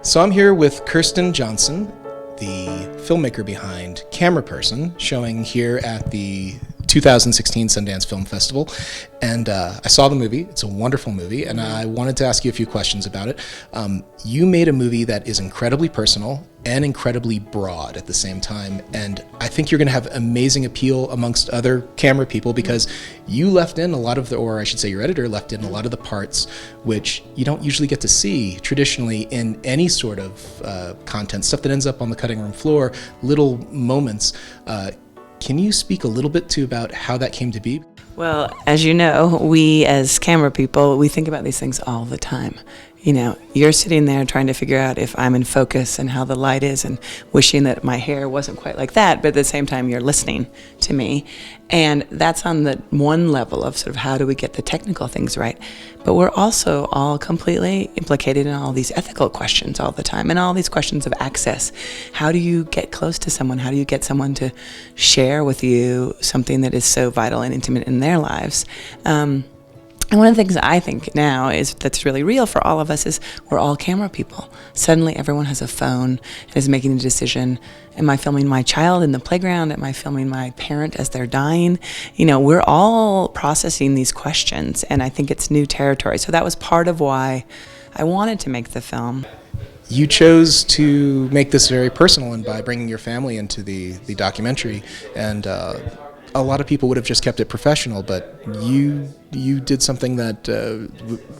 So I'm here with Kirsten Johnson, the filmmaker behind Cameraperson, showing here at the 2016 Sundance Film Festival. And I saw the movie. It's a wonderful movie, and I wanted to ask you a few questions about it. You made a movie that is incredibly personal and incredibly broad at the same time, and I think you're going to have amazing appeal amongst other camera people because you left in a lot of the, or I should say your editor left in a lot of the parts which you don't usually get to see traditionally in any sort of content, stuff that ends up on the cutting room floor, little moments. Can you speak a little bit to about how that came to be? Well, as you know, we as camera people, we think about these things all the time. You know, you're sitting there trying to figure out if I'm in focus and how the light is and wishing that my hair wasn't quite like that, but at the same time you're listening to me. And that's on the one level of sort of how do we get the technical things right. But we're also all completely implicated in all these ethical questions all the time and all these questions of access. How do you get close to someone? How do you get someone to share with you something that is so vital and intimate in their lives? And one of the things I think now is that's really real for all of us is we're all camera people. Suddenly everyone has a phone and is making a decision. Am I filming my child in the playground? Am I filming my parent as they're dying? You know, we're all processing these questions, and I think it's new territory. So that was part of why I wanted to make the film. You chose to make this very personal, and by bringing your family into the documentary, and a lot of people would have just kept it professional, but you did something that,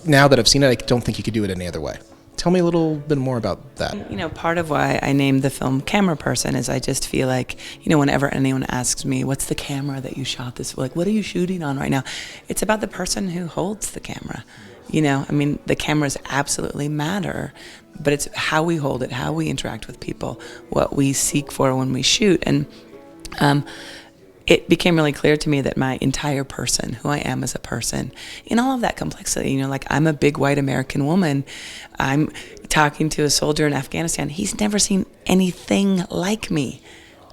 now that I've seen it, I don't think you could do it any other way. Tell me a little bit more about that. You know, part of why I named the film Cameraperson is I just feel like, you know, whenever anyone asks me, what's the camera that you shot this, like, what are you shooting on right now? It's about the person who holds the camera. You know, I mean, the cameras absolutely matter, but it's how we hold it, how we interact with people, what we seek for when we shoot. And it became really clear to me that my entire person, who I am as a person, in all of that complexity, you know, like I'm a big white American woman. I'm talking to a soldier in Afghanistan. He's never seen anything like me.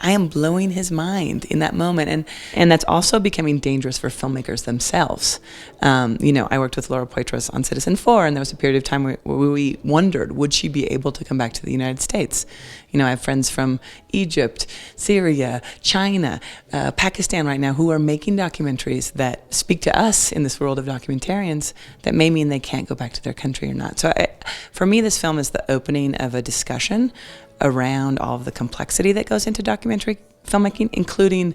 I am blowing his mind in that moment. And that's also becoming dangerous for filmmakers themselves. You know, I worked with Laura Poitras on Citizen4, and there was a period of time where we wondered, would she be able to come back to the United States? You know, I have friends from Egypt, Syria, China, Pakistan right now who are making documentaries that speak to us in this world of documentarians that may mean they can't go back to their country or not. So for me, this film is the opening of a discussion around all of the complexity that goes into documentary filmmaking, including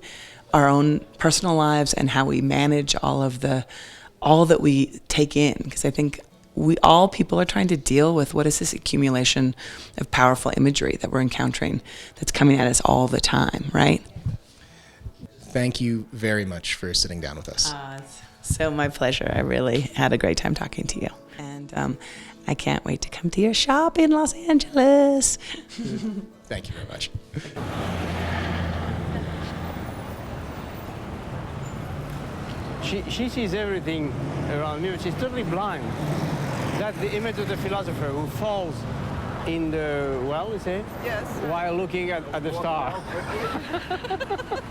our own personal lives and how we manage all that we take in. Because I think people are trying to deal with what is this accumulation of powerful imagery that we're encountering that's coming at us all the time, right? Thank you very much for sitting down with us. It's so my pleasure. I really had a great time talking to you. And I can't wait to come to your shop in Los Angeles. Thank you very much. She sees everything around me, but she's totally blind. That's the image of the philosopher who falls in the well, is it? Yes. While looking at the star.